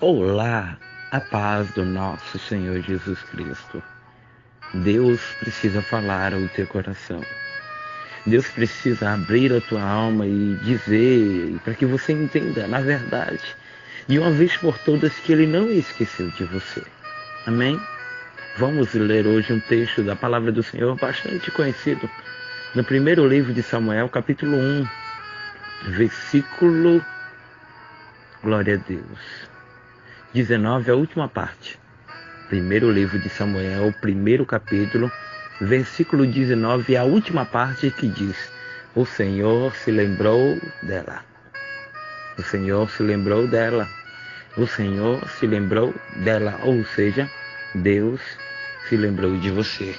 Olá, a paz do nosso Senhor Jesus Cristo. Deus precisa falar ao teu coração. Deus precisa abrir a tua alma e dizer, para que você entenda, na verdade, de uma vez por todas, que Ele não esqueceu de você. Amém? Vamos ler hoje um texto da palavra do Senhor bastante conhecido, no primeiro livro de Samuel, capítulo 1, versículo, glória a Deus, 19, a última parte. Primeiro livro de Samuel, primeiro capítulo, versículo 19, a última parte que diz: o Senhor se lembrou dela. O Senhor se lembrou dela. O Senhor se lembrou dela. Ou seja, Deus se lembrou de você.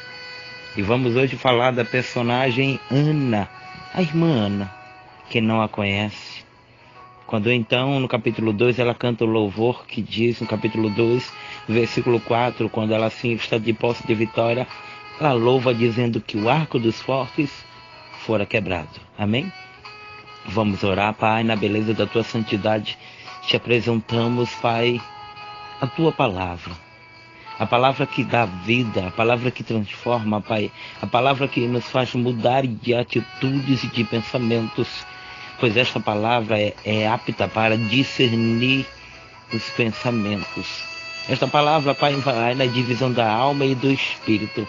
E vamos hoje falar da personagem Ana, a irmã Ana. Quem não a conhece? Quando então, no capítulo 2, ela canta o louvor que diz, no capítulo 2, versículo 4, quando ela assim está de posse de vitória, ela louva dizendo que o arco dos fortes fora quebrado. Amém? Vamos orar, Pai, na beleza da Tua santidade. Te apresentamos, Pai, a Tua palavra. A palavra que dá vida, a palavra que transforma, Pai. A palavra que nos faz mudar de atitudes e de pensamentos. Pois esta palavra é apta para discernir os pensamentos. Esta palavra, Pai, vai na divisão da alma e do espírito.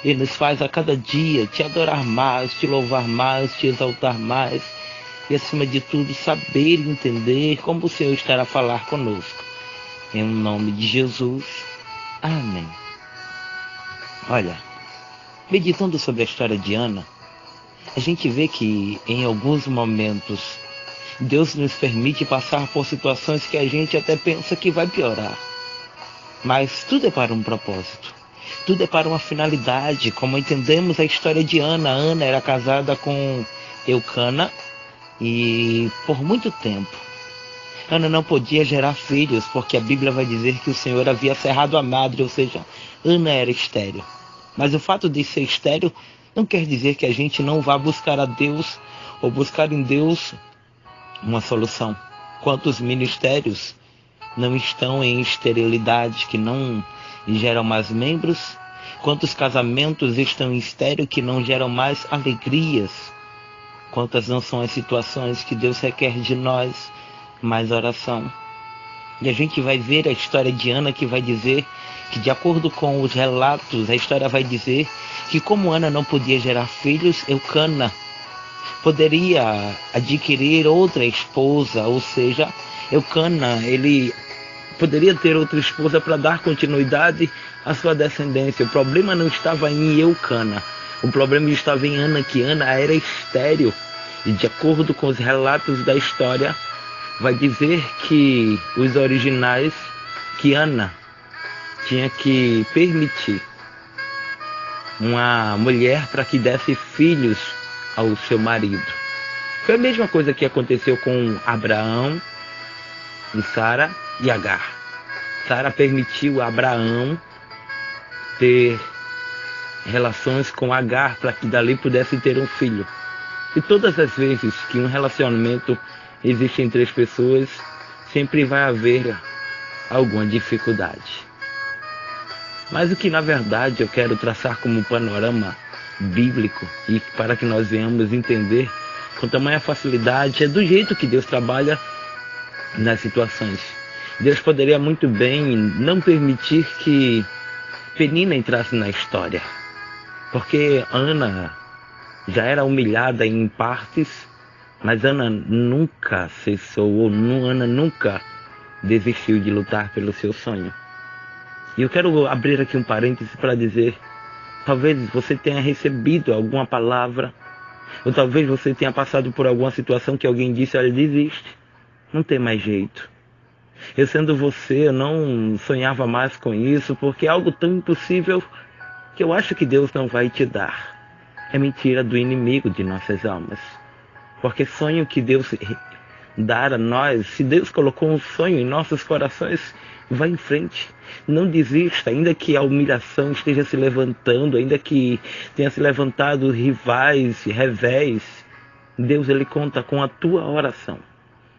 E nos faz a cada dia te adorar mais, te louvar mais, te exaltar mais. E acima de tudo, saber e entender como o Senhor estará a falar conosco. Em nome de Jesus. Amém. Olha, meditando sobre a história de Ana, a gente vê que em alguns momentos Deus nos permite passar por situações que a gente até pensa que vai piorar. Mas tudo é para um propósito. Tudo é para uma finalidade. Como entendemos a história de Ana. Ana era casada com Eucana e por muito tempo Ana não podia gerar filhos, porque a Bíblia vai dizer que o Senhor havia cerrado a madre, ou seja, Ana era estéril. Mas o fato de ser estéril não quer dizer que a gente não vá buscar a Deus ou buscar em Deus uma solução. Quantos ministérios não estão em esterilidade, que não geram mais membros? Quantos casamentos estão em estéril que não geram mais alegrias? Quantas não são as situações que Deus requer de nós mais oração? E a gente vai ver a história de Ana, que vai dizer que, de acordo com os relatos, a história vai dizer que, como Ana não podia gerar filhos, Eucana poderia adquirir outra esposa, ou seja, Eucana, ele poderia ter outra esposa para dar continuidade à sua descendência. O problema não estava em Eucana, o problema estava em Ana, que Ana era estéril. E de acordo com os relatos da história, vai dizer que os originais, que Ana tinha que permitir uma mulher para que desse filhos ao seu marido. Foi a mesma coisa que aconteceu com Abraão e Sara e Agar. Sara permitiu a Abraão ter relações com Agar para que dali pudesse ter um filho. E todas as vezes que um relacionamento existe entre as pessoas, sempre vai haver alguma dificuldade. Mas o que na verdade eu quero traçar como panorama bíblico, e para que nós venhamos entender com tamanha facilidade, é do jeito que Deus trabalha nas situações. Deus poderia muito bem não permitir que Penina entrasse na história, porque Ana já era humilhada em partes, mas Ana nunca cessou, ou Ana nunca desistiu de lutar pelo seu sonho. E eu quero abrir aqui um parêntese para dizer, talvez você tenha recebido alguma palavra, ou talvez você tenha passado por alguma situação que alguém disse: olha, desiste, não tem mais jeito. Eu, sendo você, eu não sonhava mais com isso, porque é algo tão impossível que eu acho que Deus não vai te dar. É mentira do inimigo de nossas almas. Porque sonho que Deus dar a nós, se Deus colocou um sonho em nossos corações, vá em frente. Não desista, ainda que a humilhação esteja se levantando, ainda que tenha se levantado rivais, revés, Deus, ele conta com a tua oração.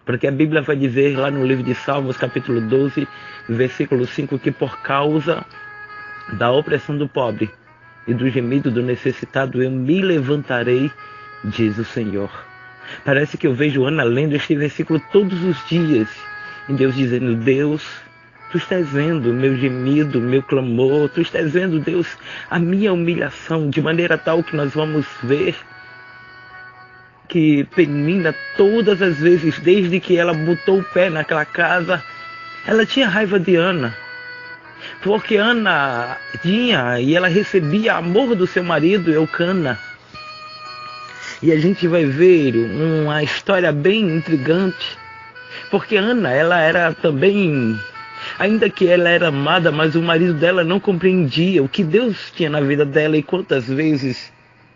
Porque a Bíblia vai dizer lá no livro de Salmos, capítulo 12, versículo 5, que por causa da opressão do pobre e do gemido do necessitado, eu me levantarei, diz o Senhor. Parece que eu vejo Ana lendo este versículo todos os dias, e Deus dizendo: Deus, Tu estás vendo o meu gemido, o meu clamor, Tu estás vendo, Deus, a minha humilhação, de maneira tal que nós vamos ver que Penina, todas as vezes, desde que ela botou o pé naquela casa, ela tinha raiva de Ana. Porque Ana tinha e ela recebia amor do seu marido, Eucana. E a gente vai ver uma história bem intrigante. Porque Ana, ela era também, ainda que ela era amada, mas o marido dela não compreendia o que Deus tinha na vida dela. E quantas vezes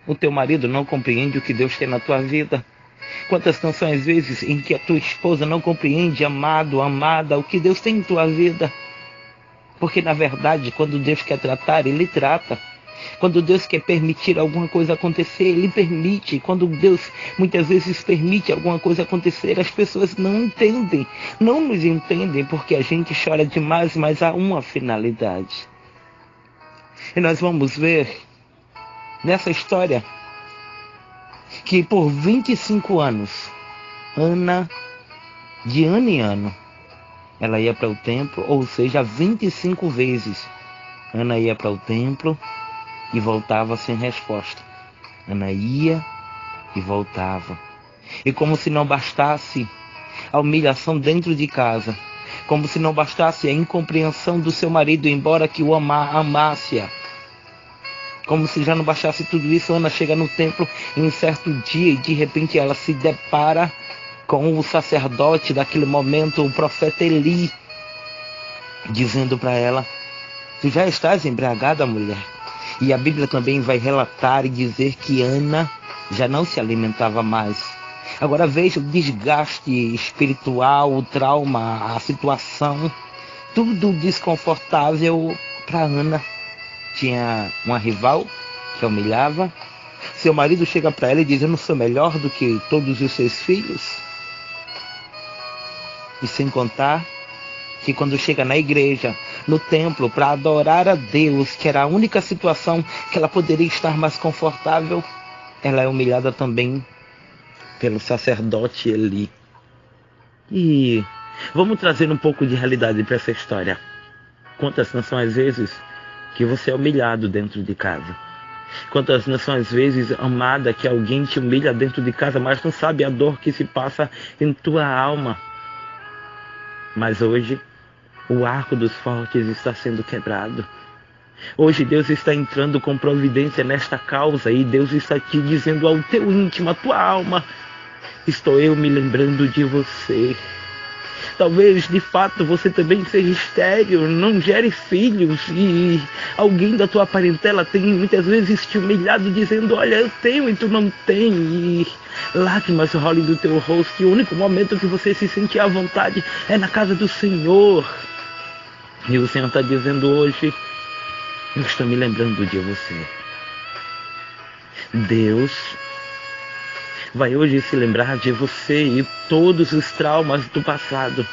o teu marido não compreende o que Deus tem na tua vida? Quantas não são as vezes em que a tua esposa não compreende, amado, amada, o que Deus tem em tua vida? Porque na verdade, quando Deus quer tratar, Ele trata. Quando Deus quer permitir alguma coisa acontecer, Ele permite. Quando Deus muitas vezes permite alguma coisa acontecer, as pessoas não entendem, não nos entendem, porque a gente chora demais, mas há uma finalidade. E nós vamos ver nessa história que por 25 anos, Ana, de ano em ano, ela ia para o templo, ou seja, 25 vezes Ana ia para o templo e voltava sem resposta. Ana ia e voltava. E como se não bastasse a humilhação dentro de casa, como se não bastasse a incompreensão do seu marido, embora que o amasse-a, como se já não bastasse tudo isso, Ana chega no templo em um certo dia e de repente ela se depara com o sacerdote daquele momento, o profeta Eli, dizendo para ela: Tu já estás embriagada, mulher? E a Bíblia também vai relatar e dizer que Ana já não se alimentava mais. Agora veja o desgaste espiritual, o trauma, a situação, tudo desconfortável para Ana. Tinha uma rival que a humilhava. Seu marido chega para ela e diz: Eu não sou melhor do que todos os seus filhos. E sem contar que quando chega na igreja, no templo, para adorar a Deus, que era a única situação que ela poderia estar mais confortável, ela é humilhada também pelo sacerdote Eli. E vamos trazer um pouco de realidade para essa história. Quantas não são as vezes que você é humilhado dentro de casa? Quantas não são as vezes, amada, que alguém te humilha dentro de casa, mas não sabe a dor que se passa em tua alma? Mas hoje, o arco dos fortes está sendo quebrado. Hoje Deus está entrando com providência nesta causa e Deus está te dizendo ao teu íntimo, à tua alma: estou eu me lembrando de você. Talvez de fato você também seja estéril, não gere filhos e alguém da tua parentela tem muitas vezes te humilhado dizendo: olha, eu tenho e tu não tem, e lágrimas rolem do teu rosto, e o único momento que você se sente à vontade é na casa do Senhor. E o Senhor está dizendo hoje: eu estou me lembrando de você. Deus vai hoje se lembrar de você e todos os traumas do passado.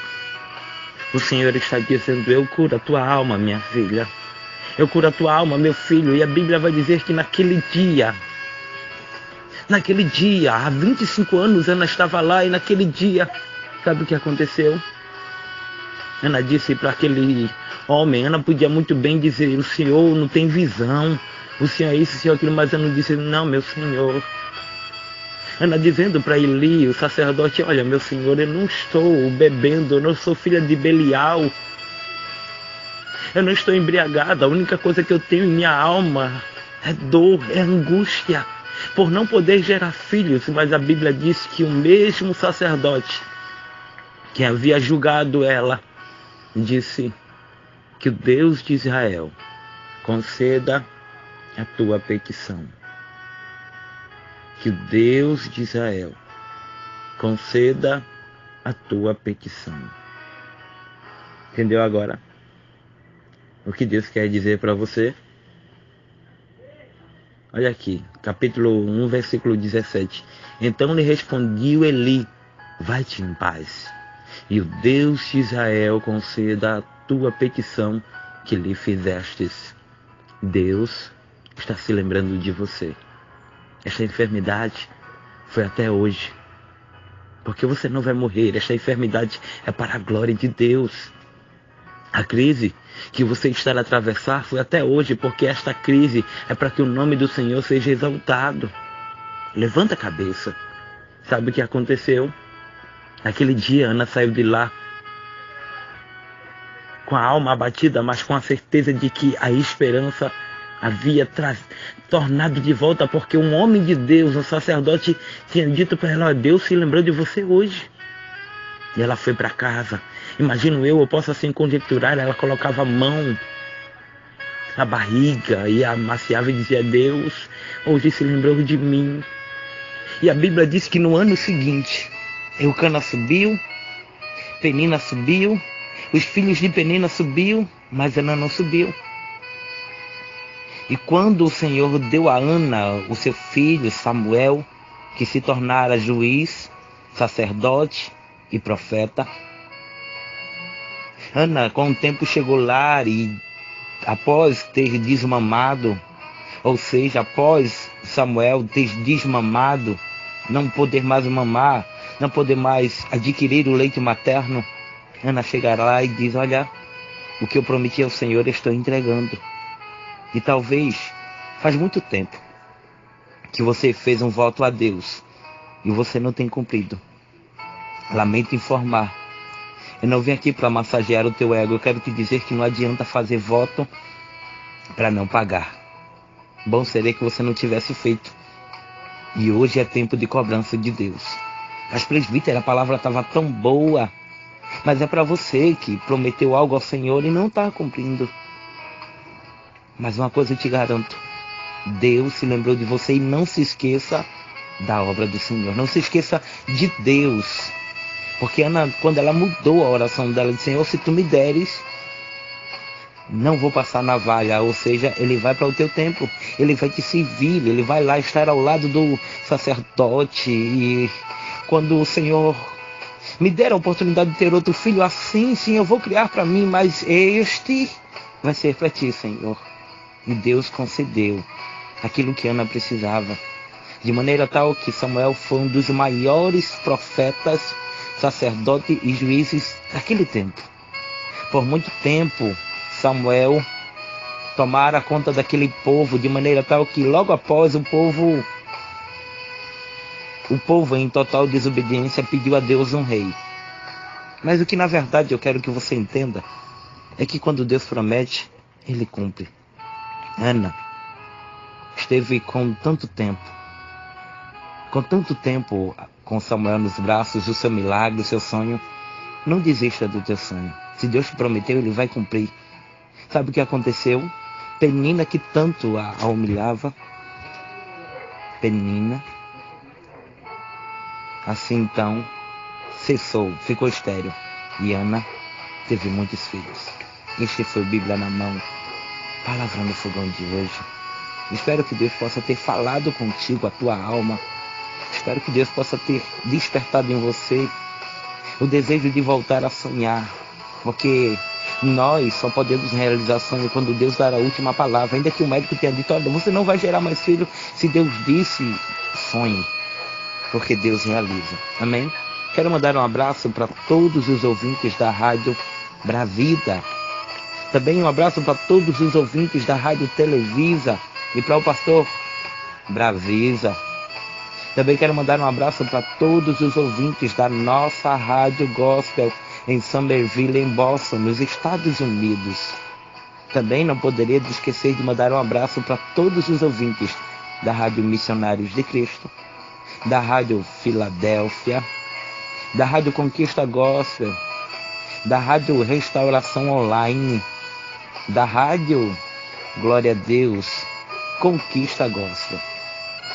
O Senhor está dizendo: eu curo a tua alma, minha filha. Eu curo a tua alma, meu filho. E a Bíblia vai dizer que naquele dia, há 25 anos, Ana estava lá e naquele dia, sabe o que aconteceu? Ana disse para aquele homem, Ana podia muito bem dizer: o Senhor não tem visão, o Senhor é isso, o Senhor é aquilo, mas Ana disse: não, meu Senhor. Ana dizendo para Eli, o sacerdote: olha, meu Senhor, eu não estou bebendo, eu não sou filha de Belial, eu não estou embriagada, a única coisa que eu tenho em minha alma é dor, é angústia, por não poder gerar filhos. Mas a Bíblia diz que o mesmo sacerdote que havia julgado ela disse: que o Deus de Israel conceda a tua petição. Que o Deus de Israel conceda a tua petição. Entendeu agora o que Deus quer dizer para você? Olha aqui, capítulo 1, versículo 17. Então lhe respondeu Eli: Vai-te em paz. E o Deus de Israel conceda a tua petição que lhe fizestes. Deus está se lembrando de você. Esta enfermidade foi até hoje. Porque você não vai morrer. Esta enfermidade é para a glória de Deus. A crise que você está a atravessar foi até hoje, porque esta crise é para que o nome do Senhor seja exaltado. Levanta a cabeça. Sabe o que aconteceu? Aquele dia Ana saiu de lá com a alma abatida, mas com a certeza de que a esperança havia tornado de volta, porque um homem de Deus, um sacerdote, tinha dito para ela: Deus se lembrou de você hoje. E ela foi para casa. Imagino eu posso assim conjecturar, ela colocava a mão na barriga e amaciava e dizia: Deus, hoje se lembrou de mim. E a Bíblia diz que no ano seguinte, Eucana subiu, Penina subiu, os filhos de Penina subiu, mas Ana não subiu. E quando o Senhor deu a Ana o seu filho Samuel, que se tornara juiz, sacerdote e profeta, Ana com o tempo chegou lá e após ter desmamado, ou seja, após Samuel ter desmamado, não poder mais mamar, não poder mais adquirir o leite materno, Ana chega lá e diz: olha, o que eu prometi ao Senhor eu estou entregando. E talvez faz muito tempo que você fez um voto a Deus e você não tem cumprido. Lamento informar, eu não vim aqui para massagear o teu ego. Eu quero te dizer que não adianta fazer voto para não pagar. Bom seria que você não tivesse feito. E hoje é tempo de cobrança de Deus. Mas presbítero, a palavra estava tão boa. Mas é para você que prometeu algo ao Senhor e não está cumprindo. Mas uma coisa eu te garanto: Deus se lembrou de você. E não se esqueça da obra do Senhor. Não se esqueça de Deus. Porque Ana, quando ela mudou a oração dela, disse: Senhor, se tu me deres, não vou passar navalha. Ou seja, ele vai para o teu tempo, ele vai te servir, ele vai lá estar ao lado do sacerdote. E quando o Senhor me der a oportunidade de ter outro filho, assim sim eu vou criar para mim, mas este vai ser para ti, Senhor. E Deus concedeu aquilo que Ana precisava, de maneira tal que Samuel foi um dos maiores profetas, sacerdotes e juízes daquele tempo. Por muito tempo Samuel tomara conta daquele povo, de maneira tal que logo após o povo em total desobediência pediu a Deus um rei. Mas o que na verdade eu quero que você entenda é que quando Deus promete, ele cumpre. Ana esteve com tanto tempo com Samuel nos braços, o seu milagre, o seu sonho. Não desista do teu sonho. Se Deus te prometeu, ele vai cumprir. Sabe o que aconteceu? Penina, que tanto a humilhava, Penina, assim então, cessou, ficou estéril. E Ana teve muitos filhos. Este foi Bíblia na Mão, Palavra no Fogão de hoje. Espero que Deus possa ter falado contigo, a tua alma. Espero que Deus possa ter despertado em você o desejo de voltar a sonhar. Porque nós só podemos realizar sonho quando Deus dar a última palavra. Ainda que o médico tenha dito: olha, você não vai gerar mais filho. Se Deus disse, sonhe. Porque Deus realiza. Amém? Quero mandar um abraço para todos os ouvintes da Rádio Bravida. Também um abraço para todos os ouvintes da Rádio Televisa. E para o pastor Bravisa. Também quero mandar um abraço para todos os ouvintes da nossa Rádio Gospel em Somerville, em Boston, nos Estados Unidos. Também não poderia esquecer de mandar um abraço para todos os ouvintes da Rádio Missionários de Cristo, da Rádio Filadélfia, da Rádio Conquista Gospel, da Rádio Restauração Online, da Rádio Glória a Deus, Conquista Gospel,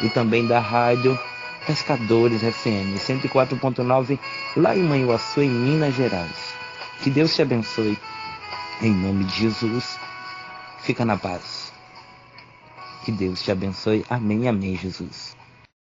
e também da Rádio Pescadores FM 104.9, lá em Manhuaçu, em Minas Gerais. Que Deus te abençoe. Em nome de Jesus, fica na paz. Que Deus te abençoe. Amém, amém, Jesus.